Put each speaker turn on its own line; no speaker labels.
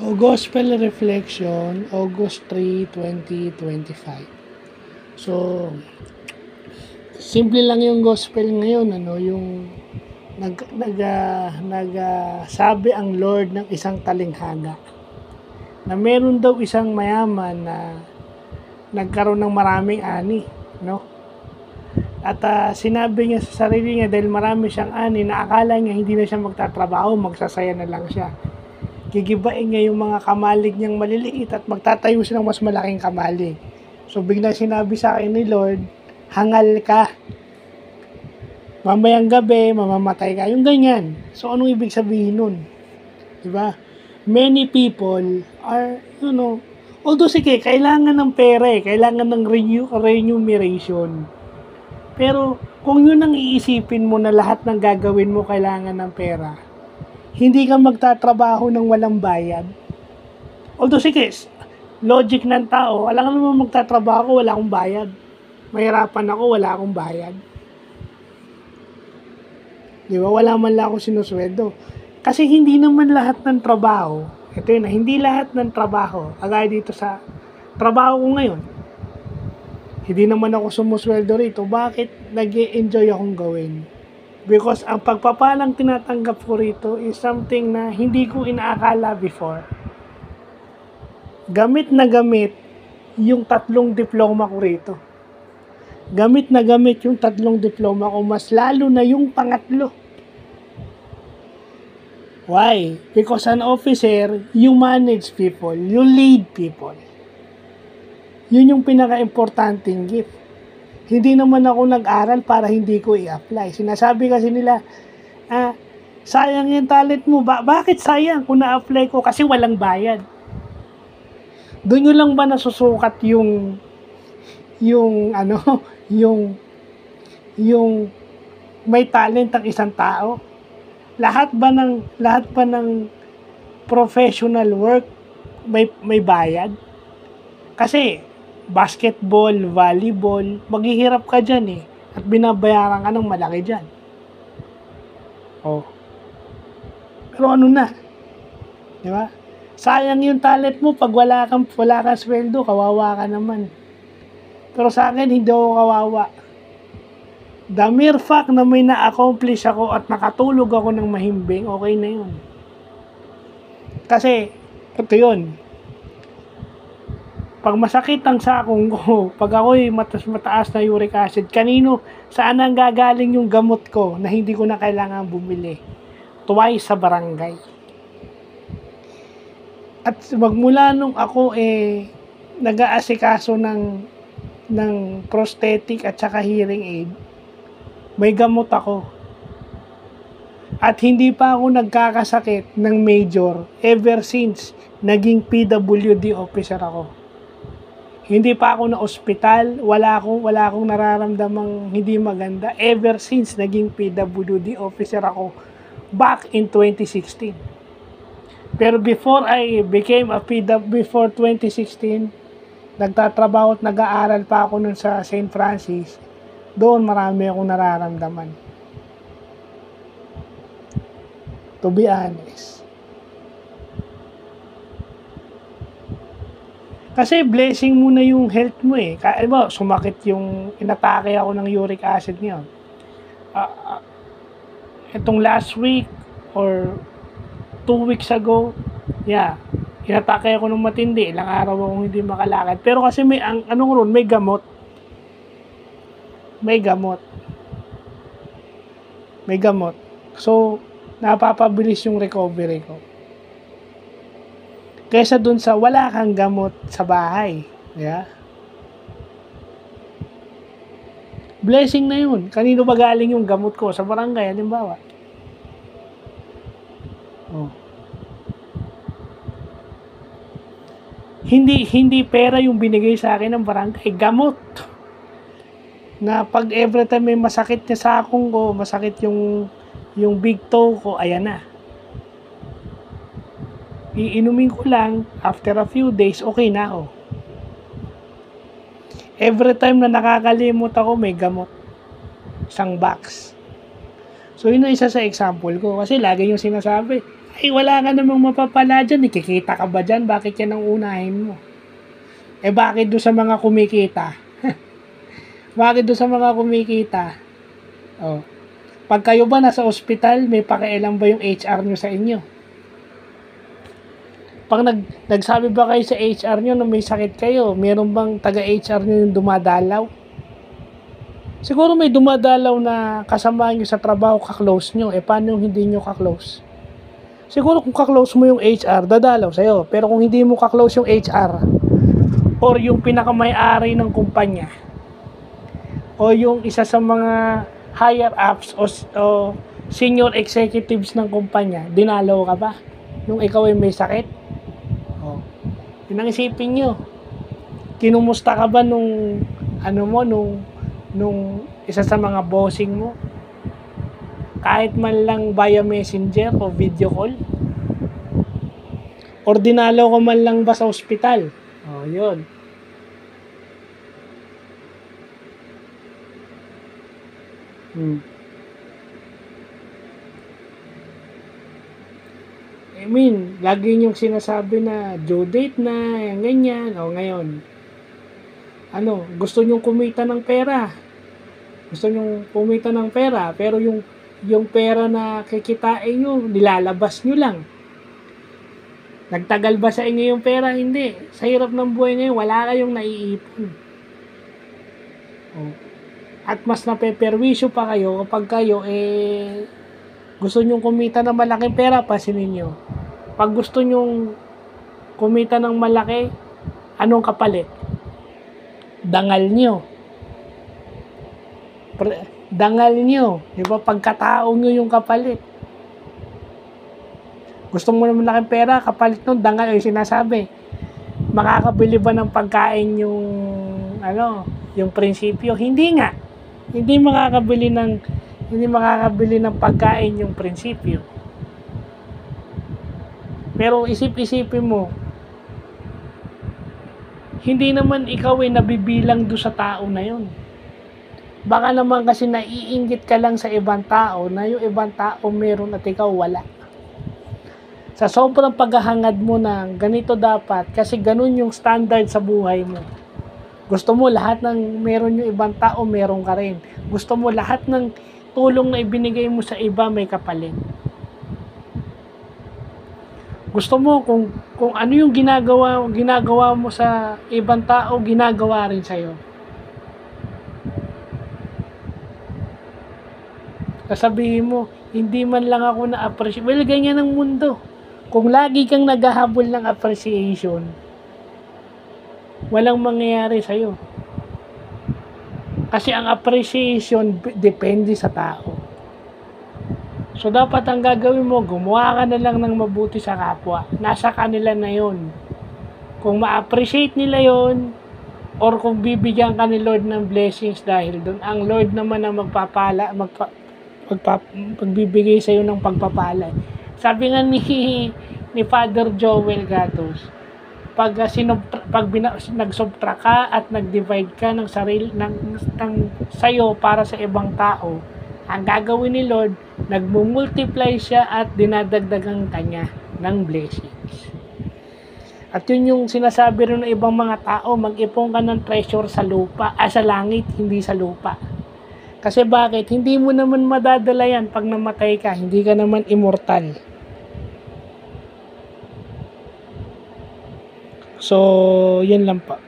O Gospel Reflection, August 3, 2025. So, simple lang yung gospel ngayon, yung nagsabi ang Lord ng isang talinghaga na meron daw isang mayaman na nagkaroon ng maraming ani, no? At sinabi niya sa sarili niya, dahil marami siyang ani, na akala niya hindi na siya magtatrabaho, magsasaya na lang siya. Gigibain niya yung mga kamalig niyang maliliit at magtatayo siya ng mas malaking kamalig. So bigla sinabi sa akin ni Lord, hangal ka. Mamayang gabi, mamamatay ka. Yung ganyan. So anong ibig sabihin nun? Diba? Many people are, although sige, kailangan ng pera kailangan ng remuneration. Pero kung yun ang iisipin mo na lahat ng gagawin mo kailangan ng pera, hindi ka magtatrabaho ng walang bayad. Although sige, logic ng tao, alam naman magtatrabaho, wala akong bayad. Mahirapan ako, wala akong bayad. Di ba? Wala man lang akong sinusweldo. Kasi hindi naman lahat ng trabaho, ito yun, hindi lahat ng trabaho, agad dito sa trabaho ko ngayon, hindi naman ako sumusweldo rito. Bakit nag-e-enjoy akong gawin? Because ang pagpapalang tinatanggap ko rito is something na hindi ko inaakala before. Gamit na gamit yung 3 diploma ko rito. Gamit na gamit yung 3 diploma ko, mas lalo na yung pangatlo. Why? Because an officer, you manage people, you lead people. Yun yung pinaka-importanting gift. Hindi naman ako nag-aral para hindi ko i-apply. Sinasabi kasi nila, sayang yung talent mo. Bakit sayang kung na-apply ko? Kasi walang bayad. Doon nyo lang ba nasusukat yung may talent ang isang tao? Lahat ba ng professional work may bayad? Kasi basketball, volleyball, maghihirap ka dyan at binabayaran ka ng malaki dyan. Pero ano na? Di ba? Sayang yung talent mo pag wala kang sweldo, kawawa ka naman. Pero sa akin, hindi ako kawawa. The mere fact na may na-accomplish ako at nakatulog ako ng mahimbing, okay na yun. Kasi, ito yun. Pag masakit ang sakong ko, pag ako'y mataas na uric acid, saan ang gagaling yung gamot ko na hindi ko na kailangan bumili? Twice sa barangay. At magmula nung ako nag-aasikaso ng prosthetic at saka hearing aid, may gamot ako. At hindi pa ako nagkakasakit ng major ever since naging PWD officer ako. Hindi pa ako na ospital, wala akong nararamdamang hindi maganda ever since naging PWD officer ako back in 2016. Pero before I became a before 2016, nagtatrabaho at nag-aaral pa ako nun sa St. Francis. Doon marami akong nararamdaman. To be honest. Kasi blessing muna yung health mo Kaya sumakit yung inatake ako ng uric acid niya. Itong last week or 2 weeks ago, inatake ako ng matindi. Ilang araw akong hindi makalakad. Pero kasi may gamot. May gamot. So, napapabilis yung recovery ko. Kaysa dun sa wala kang gamot sa bahay. Blessing na yun. Kanino ba galing yung gamot ko? Sa barangay, halimbawa. Hindi pera yung binigay sa akin ng barangay. Gamot. Na pag every time may masakit na sakong ko, masakit yung big toe ko, ayan na. Iinumin ko lang, after a few days, okay na ako. Every time na nakakalimot ako, may gamot. Isang box. So, yun ang isa sa example ko. Kasi lagi yung sinasabi, Ay, wala ka namang mapapala dyan. Kikita ka ba dyan? Bakit yan ang unahin mo? Eh, bakit doon sa mga kumikita? Bakit doon sa mga kumikita? Oh. Pag kayo ba nasa ospital, may pakialam ba yung HR nyo sa inyo? Pag nagsabi ba kayo sa HR nyo na may sakit kayo, meron bang taga-HR nyo yung dumadalaw? Siguro may dumadalaw na kasama nyo sa trabaho, kaklose nyo. Eh, paano yung hindi nyo kaklose? Siguro kung kaklose mo yung HR, dadalaw sa'yo. Pero kung hindi mo kaklose yung HR, or yung pinakamay-ari ng kumpanya, o yung isa sa mga higher ups o senior executives ng kumpanya, dinalaw ka ba? Nung ikaw ay may sakit? O, yun ang isipin nyo. Kinumusta ka ba nung isa sa mga bossing mo? Kahit man lang via messenger o video call? Or dinalaw ko man lang ba sa ospital? O, yun. I mean, lagi niyong sinasabi na due date na, ganyan. O, ngayon, gusto niyong kumita ng pera. Gusto niyong kumita ng pera, pero yung pera na kikitain nyo, nilalabas nyo lang. Nagtagal ba sa inyo yung pera? Hindi. Sa hirap ng buhay ngayon, wala kayong naiipon. Oh. At mas napeperwisyo pa kayo kapag kayo, gusto nyong kumita ng malaking pera, pasinin nyo. Pag gusto nyong kumita ng malaki, anong kapalit? Dangal nyo. Dangal nyo. Diba? Pagkatao nyo yung kapalit. Gusto mo ng malaking pera, kapalit nun, dangal yung sinasabi. Makakabili ba ng pagkain yung prinsipyo? Hindi nga. Hindi makakabili ng pagkain yung prinsipyo. Pero isip-isipin mo, hindi naman ikaw ay nabibilang doon sa tao na yun. Baka naman kasi naiinggit ka lang sa ibang tao na yung ibang tao meron at ikaw wala. Sa sobrang paghahangad mo na ganito dapat, kasi ganun yung standard sa buhay mo. Gusto mo lahat ng meron yung ibang tao, meron ka rin. Gusto mo lahat ng tulong na ibinigay mo sa iba, may kapalit. Gusto mo kung ano yung ginagawa mo sa ibang tao, ginagawa rin sa'yo. Sasabihin mo, hindi man lang ako na-appreciate. Well, ganyan ang mundo. Kung lagi kang naghahabol ng appreciation, walang mangyayari sa'yo. Kasi ang appreciation depende sa tao. So, dapat ang gagawin mo, gumawa ka na lang ng mabuti sa kapwa. Nasa kanila na yon. Kung ma-appreciate nila yon, or kung bibigyan ka ni Lord ng blessings dahil doon, ang Lord naman ang magbibigay sa'yo ng pagpapala. Sabi nga ni Father Joel Gatos, pag nag-subtract ka at nag-divide ka ng sarili ng sayo para sa ibang tao, ang gagawin ni Lord, nagmumultiply siya at dinadagdagan kanya ng blessings. At yun yung sinasabi rin ng ibang mga tao, mag-ipon ka ng treasure sa lupa, sa langit, hindi sa lupa. Kasi bakit? Hindi mo naman madadala yan pag namatay ka, hindi ka naman immortal. So, yun lang pa.